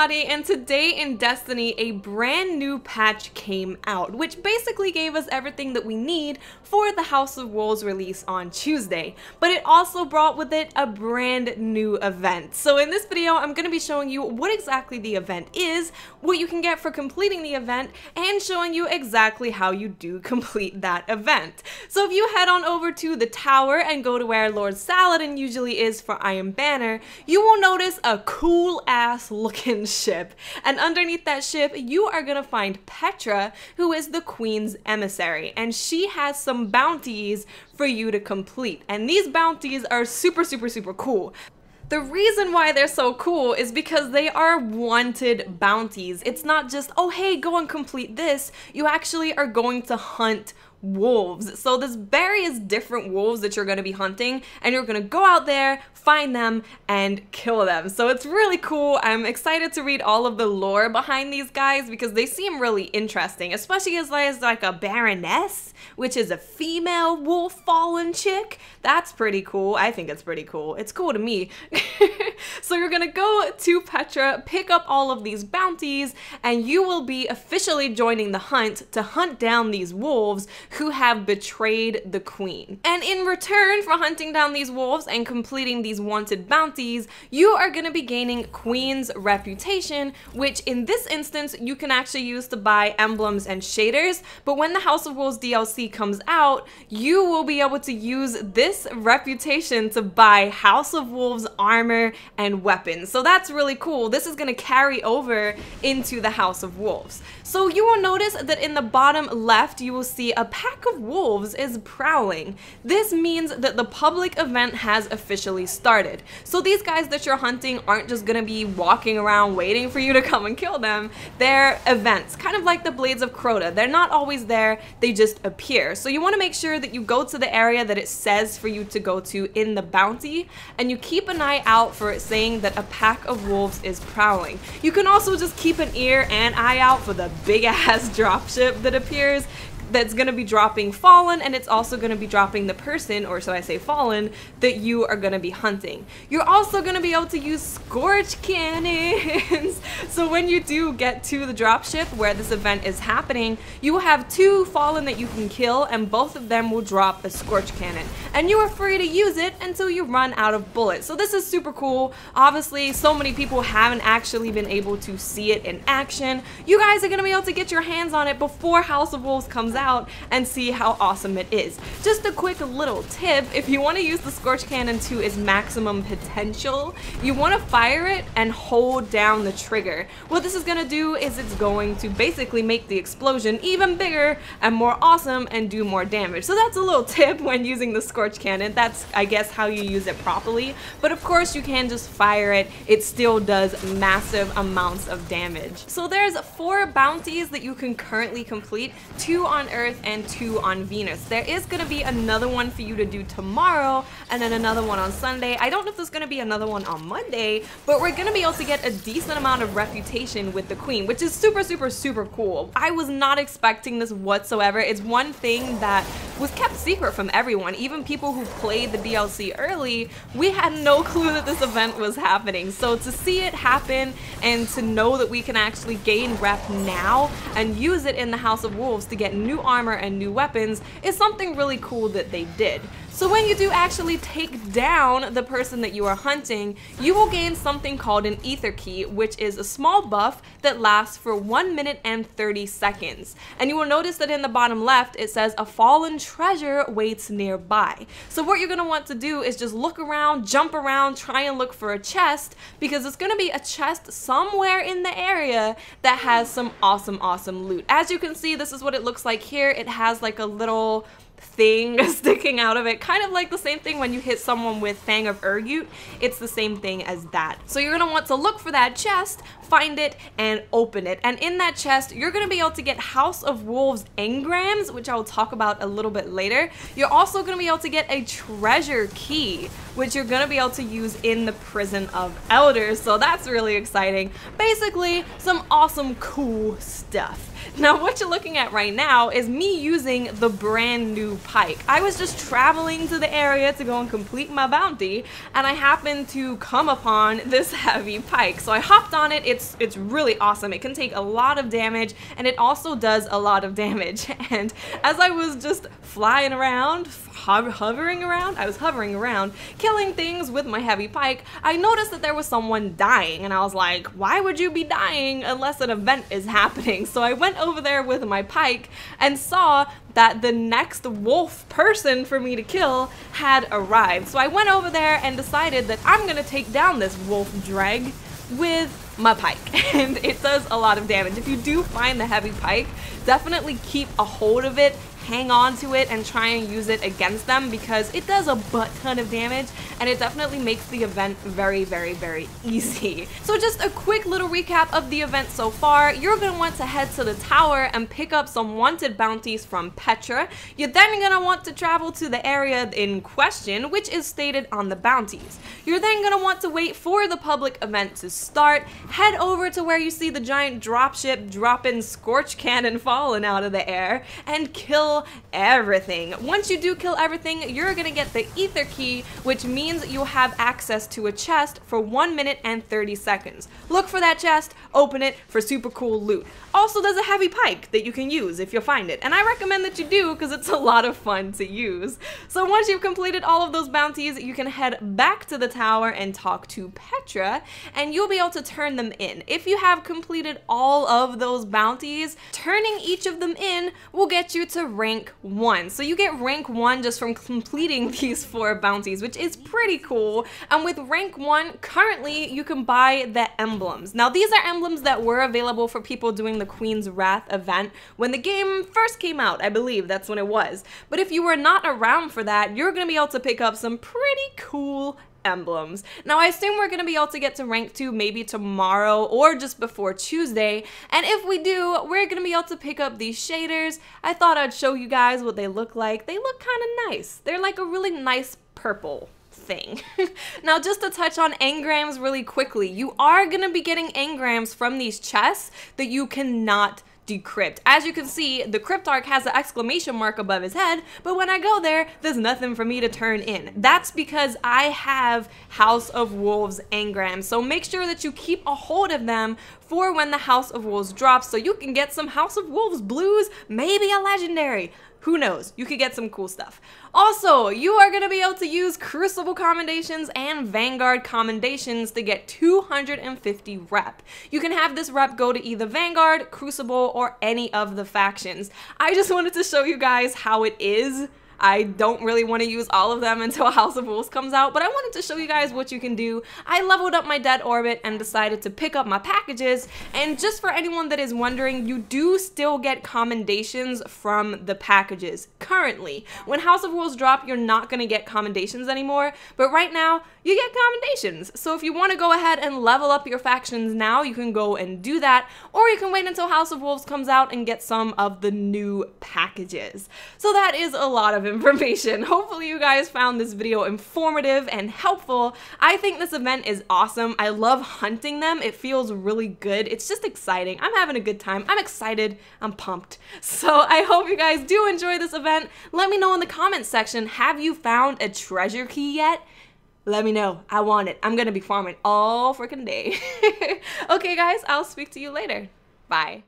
everybody, and today in Destiny a brand new patch came out, which basically gave us everything that we need for the House of Wolves release on Tuesday, but it also brought with it a brand new event. So in this video I'm going to be showing you what exactly the event is, what you can get for completing the event, and showing you exactly how you do complete that event. So if you head on over to the tower and go to where Lord Saladin usually is for Iron Banner, you will notice a cool ass looking ship, and underneath that ship you are gonna find Petra, who is the Queen's emissary, and she has some bounties for you to complete, and these bounties are super cool. The reason why they're so cool is because they are wanted bounties. It's not just, oh hey, go and complete this. You actually are going to hunt wolves. So there's various different wolves that you're going to be hunting, and you're going to go out there, find them, and kill them. So it's really cool. I'm excited to read all of the lore behind these guys because they seem really interesting, especially as like a baroness, which is a female wolf fallen chick. That's pretty cool. I think it's pretty cool. It's cool to me. So you're gonna go to Petra, pick up all of these bounties, and you will be officially joining the hunt to hunt down these wolves who have betrayed the queen. And in return for hunting down these wolves and completing these wanted bounties, you are going to be gaining Queen's reputation, which in this instance you can actually use to buy emblems and shaders, but when the House of Wolves DLC comes out, you will be able to use this reputation to buy House of Wolves armor and weapons. So that's really cool. This is going to carry over into the House of Wolves. So you will notice that in the bottom left you will see a pack of wolves is prowling. This means that the public event has officially started. So these guys that you're hunting aren't just gonna be walking around waiting for you to come and kill them. They're events, kind of like the Blades of Crota. They're not always there, they just appear. So you want to make sure that you go to the area that it says for you to go to in the bounty, and you keep an eye out for it saying that a pack of wolves is prowling. You can also just keep an ear and eye out for the big ass dropship that appears, that's going to be dropping Fallen, and it's also going to be dropping the person, or should I say Fallen, that you are going to be hunting. You're also going to be able to use Scorch cannons. So when you do get to the dropship where this event is happening, you will have 2 Fallen that you can kill, and both of them will drop a Scorch cannon. And you are free to use it until you run out of bullets. So this is super cool. Obviously, so many people haven't actually been able to see it in action. You guys are going to be able to get your hands on it before House of Wolves comes out and see how awesome it is. Just a quick little tip, if you want to use the Scorch Cannon to its maximum potential, you want to fire it and hold down the trigger. What this is going to do is it's going to basically make the explosion even bigger and more awesome and do more damage. So that's a little tip when using the Scorch Cannon. That's, I guess, how you use it properly. But of course you can just fire it. It still does massive amounts of damage. So there's 4 bounties that you can currently complete, 2 on Earth and 2 on Venus. There is going to be another one for you to do tomorrow, and then another one on Sunday. I don't know if there's going to be another one on Monday, but we're going to be able to get a decent amount of reputation with the Queen, which is super cool. I was not expecting this whatsoever. It's one thing that was kept secret from everyone, even people who played the DLC early. We had no clue that this event was happening. So to see it happen and to know that we can actually gain rep now and use it in the House of Wolves to get new armor and new weapons is something really cool that they did. So when you do actually take down the person that you are hunting, you will gain something called an ether key, which is a small buff that lasts for 1 minute and 30 seconds. And you will notice that in the bottom left it says a fallen treasure waits nearby. So what you're going to want to do is just look around, jump around, try and look for a chest, because it's going to be a chest somewhere in the area that has some awesome loot. As you can see, this is what it looks like here. It has like a little thing sticking out of it, kind of like the same thing when you hit someone with Fang of Urgut. It's the same thing as that. So you're going to want to look for that chest, find it, and open it. And in that chest, you're going to be able to get House of Wolves engrams, which I will talk about a little bit later. You're also going to be able to get a treasure key, which you're going to be able to use in the Prison of Elders. So that's really exciting. Basically, some awesome, cool stuff. Now what you're looking at right now is me using the brand new pike. I was just traveling to the area to go and complete my bounty, and I happened to come upon this heavy pike. So I hopped on it. It's really awesome. It can take a lot of damage, and it also does a lot of damage. And as I was just flying around, hovering around, killing things with my heavy pike, I noticed that there was someone dying, and I was like, why would you be dying unless an event is happening? So I went over there with my pike and saw that the next wolf person for me to kill had arrived. So I went over there and decided that I'm gonna take down this wolf dreg with my pike, and it does a lot of damage. If you do find the heavy pike, definitely keep a hold of it, hang on to it, and try and use it against them, because it does a butt ton of damage, and it definitely makes the event very, very, very easy. So just a quick little recap of the event so far. You're going to want to head to the tower and pick up some wanted bounties from Petra. You're then going to want to travel to the area in question, which is stated on the bounties. You're then going to want to wait for the public event to start, head over to where you see the giant dropship dropping scorch cannon falling out of the air, and kill everything. Once you do kill everything, you're gonna get the ether key, which means you'll have access to a chest for 1 minute and 30 seconds. Look for that chest, open it for super cool loot. Also, there's a heavy pike that you can use if you find it, and I recommend that you do because it's a lot of fun to use. So once you've completed all of those bounties, you can head back to the tower and talk to Petra, and you'll be able to turn them in. If you have completed all of those bounties, turning each of them in will get you to rank 1. So you get rank 1 just from completing these 4 bounties, which is pretty cool. And with rank 1, currently you can buy the emblems. Now these are emblems that were available for people doing the Queen's Wrath event when the game first came out. I believe that's when it was. But if you were not around for that, you're going to be able to pick up some pretty cool emblems. Now I assume we're going to be able to get to rank 2 maybe tomorrow or just before Tuesday, and if we do, we're going to be able to pick up these shaders. I thought I'd show you guys what they look like. They look kind of nice. They're like a really nice purple thing. Now just to touch on engrams really quickly, you are going to be getting engrams from these chests that you cannot decrypt. As you can see, the cryptarch has an exclamation mark above his head, but when I go there, there's nothing for me to turn in. That's because I have House of Wolves engrams, so make sure that you keep a hold of them for when the House of Wolves drops so you can get some House of Wolves blues, maybe a legendary. Who knows? You could get some cool stuff. Also, you are going to be able to use Crucible commendations and Vanguard commendations to get 250 rep. You can have this rep go to either Vanguard, Crucible, or any of the factions. I just wanted to show you guys how it is. I don't really want to use all of them until House of Wolves comes out, but I wanted to show you guys what you can do. I leveled up my dead orbit and decided to pick up my packages, and just for anyone that is wondering, you do still get commendations from the packages currently. When House of Wolves drop, you're not going to get commendations anymore, but right now, you get commendations. So if you want to go ahead and level up your factions now, you can go and do that, or you can wait until House of Wolves comes out and get some of the new packages. So that is a lot of information. Hopefully you guys found this video informative and helpful. I think this event is awesome. I love hunting them. It feels really good. It's just exciting. I'm having a good time. I'm excited. I'm pumped. So I hope you guys do enjoy this event. Let me know in the comments section, have you found a treasure key yet? Let me know. I want it. I'm gonna be farming all freaking day. Okay guys, I'll speak to you later. Bye.